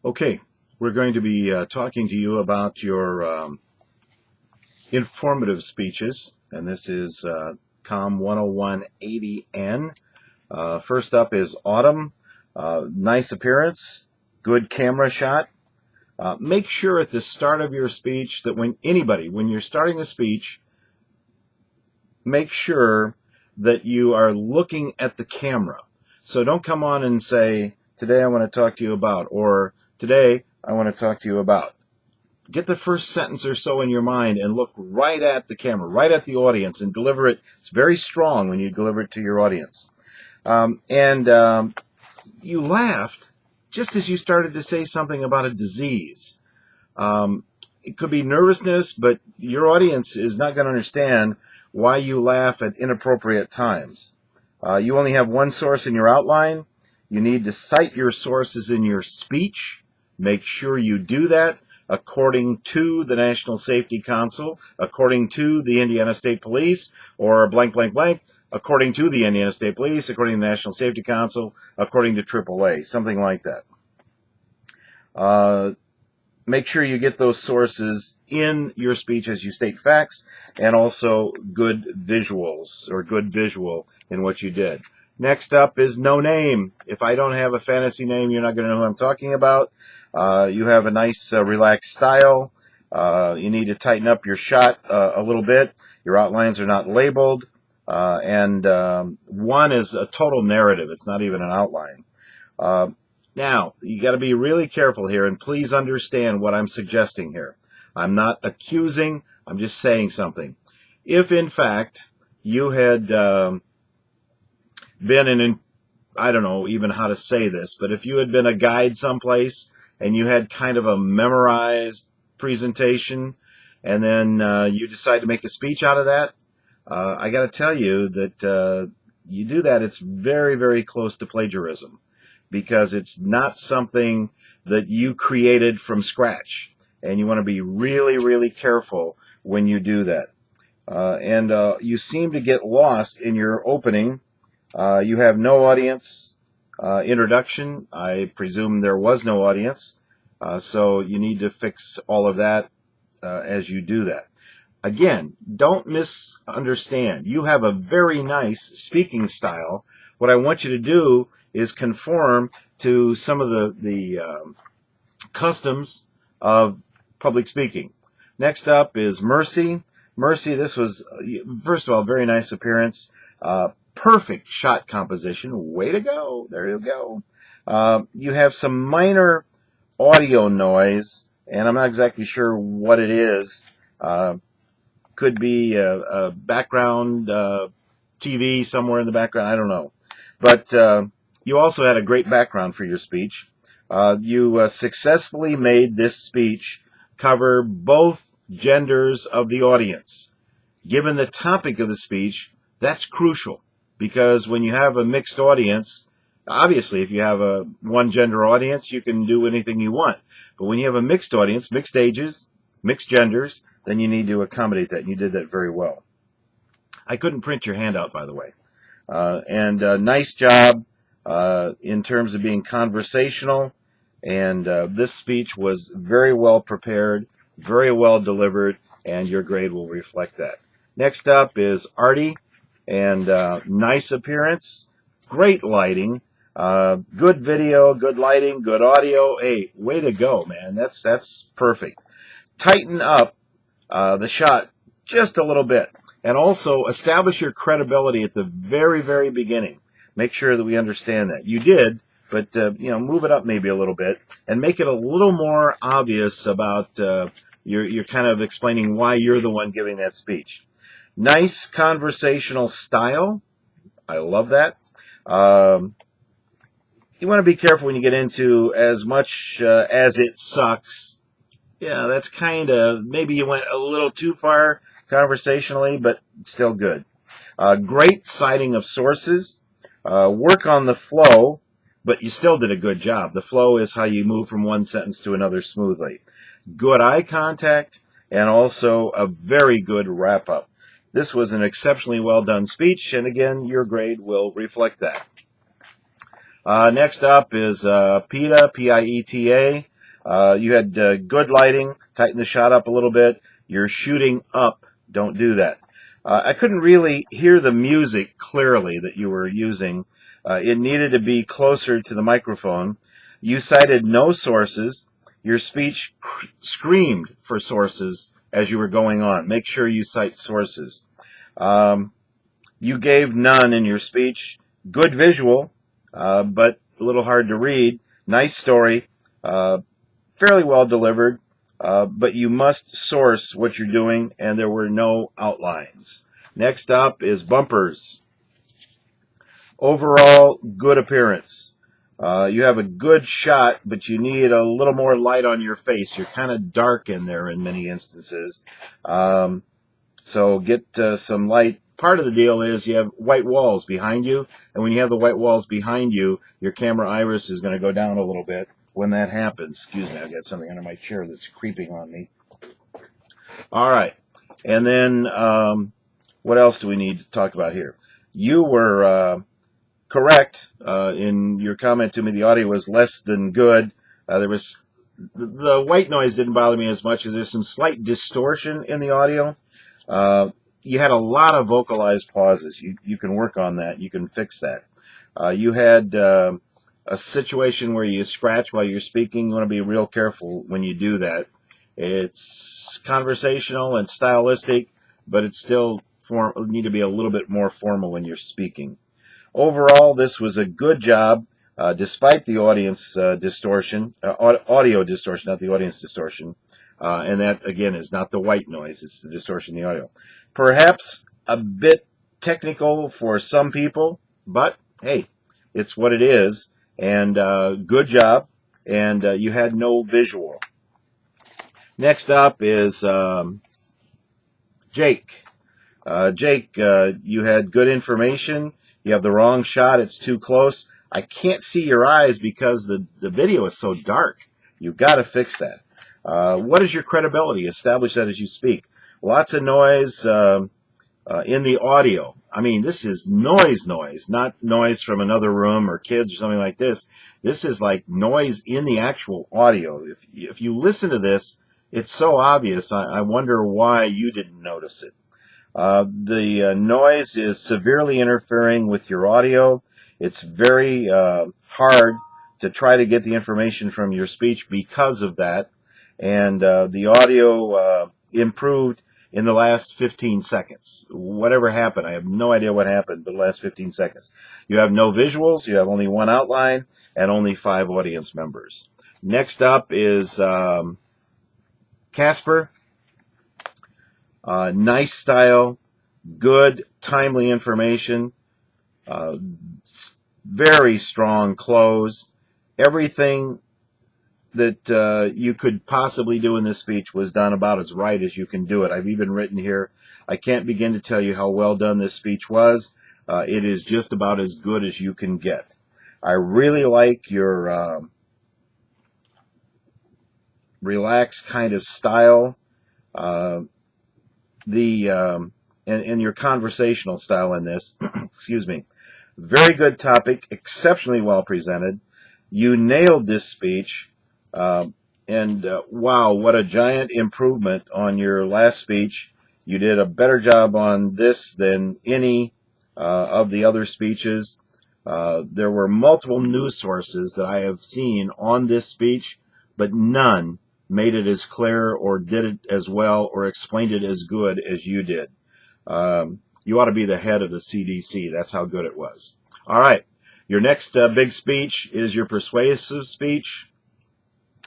Okay, we're going to be talking to you about your informative speeches, and this is COMM 10180N. First up is Autumn. Nice appearance, good camera shot. Make sure at the start of your speech that when you're starting a speech, make sure that you are looking at the camera. So don't come on and say, today I want to talk to you about, or today I want to talk to you about. Get the first sentence or so in your mind and look right at the camera, right at the audience, and deliver it. It's very strong when you deliver it to your audience. You laughed just as you started to say something about a disease. It could be nervousness, but your audience is not going to understand why you laugh at inappropriate times. You only have one source in your outline. You need to cite your sources in your speech. Make sure you do that according to the National Safety Council, according to the Indiana State Police, or blank, blank, blank, according to the Indiana State Police, according to the National Safety Council, according to AAA, something like that. Make sure you get those sources in your speech as you state facts, and also good visuals, or good visual in what you did. Next up is no name. If I don't have a fantasy name, you're not going to know who I'm talking about. You have a nice, relaxed style. You need to tighten up your shot a little bit. Your outlines are not labeled. One is a total narrative. It's not even an outline. Now, you got to be really careful here, and please understand what I'm suggesting here. I'm not accusing, I'm just saying something. If, in fact, you had been I don't know even how to say this, but if you had been a guide someplace and you had kind of a memorized presentation, and then you decide to make a speech out of that, I got to tell you that you do that, it's very, very close to plagiarism, because it's not something that you created from scratch. And you want to be really, really careful when you do that. You seem to get lost in your opening. You have no audience introduction. I presume there was no audience. So you need to fix all of that as you do that. Again, don't misunderstand. You have a very nice speaking style. What I want you to do is conform to some of the customs of public speaking. Next up is Mercy. Mercy, this was, first of all, very nice appearance. Perfect shot composition. Way to go. There you go. You have some minor audio noise, and I'm not exactly sure what it is. Could be a background TV somewhere in the background. I don't know. But you also had a great background for your speech. You successfully made this speech cover both genders of the audience. Given the topic of the speech, that's crucial, because when you have a mixed audience, obviously if you have a one gender audience, you can do anything you want. But when you have a mixed audience, mixed ages, mixed genders, then you need to accommodate that, and you did that very well. I couldn't print your handout, by the way. Nice job in terms of being conversational, and this speech was very well prepared, very well delivered, and your grade will reflect that. Next up is Artie, and nice appearance, great lighting, good video, good lighting, good audio. Hey, way to go, man. That's perfect. Tighten up the shot just a little bit, and also establish your credibility at the very, very beginning. Make sure that we understand that. You did, but move it up maybe a little bit and make it a little more obvious about you're kind of explaining why you're the one giving that speech. Nice conversational style. I love that. You want to be careful when you get into as much as it sucks. Yeah, that's kind of, maybe you went a little too far conversationally, but still good. Great citing of sources. Work on the flow, but you still did a good job. The flow is how you move from one sentence to another smoothly. Good eye contact, and also a very good wrap-up. This was an exceptionally well done speech, and again, your grade will reflect that. Next up is PIETA, P-I-E-T-A. You had good lighting. Tighten the shot up a little bit. You're shooting up. Don't do that. I couldn't really hear the music clearly that you were using. It needed to be closer to the microphone. You cited no sources. Your speech screamed for sources as you were going on. Make sure you cite sources. You gave none in your speech. Good visual, but a little hard to read. Nice story, fairly well delivered, but you must source what you're doing, and there were no outlines. Next up is bumpers. Overall, good appearance. You have a good shot, but you need a little more light on your face. You're kind of dark in there in many instances. So get some light. Part of the deal is you have white walls behind you, and when you have the white walls behind you, your camera iris is going to go down a little bit when that happens. Excuse me, I've got something under my chair that's creeping on me. All right. And then what else do we need to talk about here? You were correct in your comment to me. The audio was less than good. There was the white noise didn't bother me as much as there's some slight distortion in the audio. You had a lot of vocalized pauses. You can work on that. You can fix that. You had a situation where you scratch while you're speaking. You want to be real careful when you do that. It's conversational and stylistic, but it's still need to be a little bit more formal when you're speaking. Overall, this was a good job, despite the audience distortion, audio distortion, not the audience distortion. And that, again, is not the white noise. It's the distortion in the audio. Perhaps a bit technical for some people, but, hey, it's what it is. And good job. And you had no visual. Next up is Jake. Jake, you had good information. You have the wrong shot. It's too close. I can't see your eyes because the video is so dark. You've got to fix that. What is your credibility? Establish that as you speak. Lots of noise in the audio. I mean, this is noise, not noise from another room or kids or something like this. This is like noise in the actual audio. If you listen to this, it's so obvious. I wonder why you didn't notice it. The noise is severely interfering with your audio. It's very hard to try to get the information from your speech because of that. And the audio improved in the last 15 seconds. Whatever happened, I have no idea what happened, but the last 15 seconds. You have no visuals, you have only one outline, and only 5 audience members. Next up is Casper. Nice style, good, timely information, very strong close. Everything that you could possibly do in this speech was done about as right as you can do it. I've even written here, I can't begin to tell you how well done this speech was. It is just about as good as you can get. I really like your relaxed kind of style, and your conversational style in this. Excuse me. Very good topic, exceptionally well presented. You nailed this speech. And wow, what a giant improvement on your last speech. You did a better job on this than any of the other speeches. There were multiple news sources that I have seen on this speech, but none made it as clear or did it as well or explained it as good as you did. You ought to be the head of the CDC. That's how good it was. All right. Your next big speech is your persuasive speech.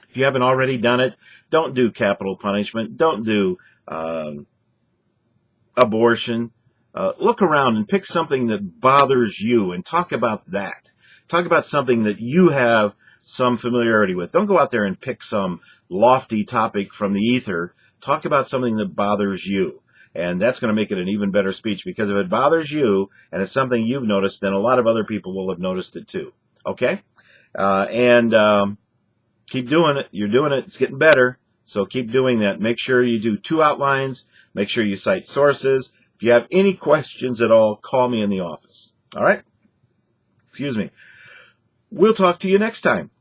If you haven't already done it, don't do capital punishment. Don't do abortion. Look around and pick something that bothers you and talk about that. Talk about something that you have some familiarity with. Don't go out there and pick some lofty topic from the ether. Talk about something that bothers you. And that's going to make it an even better speech, because if it bothers you and it's something you've noticed, then a lot of other people will have noticed it too. Okay? Keep doing it. You're doing it. It's getting better. So keep doing that. Make sure you do 2 outlines. Make sure you cite sources. If you have any questions at all, call me in the office. All right? Excuse me. We'll talk to you next time.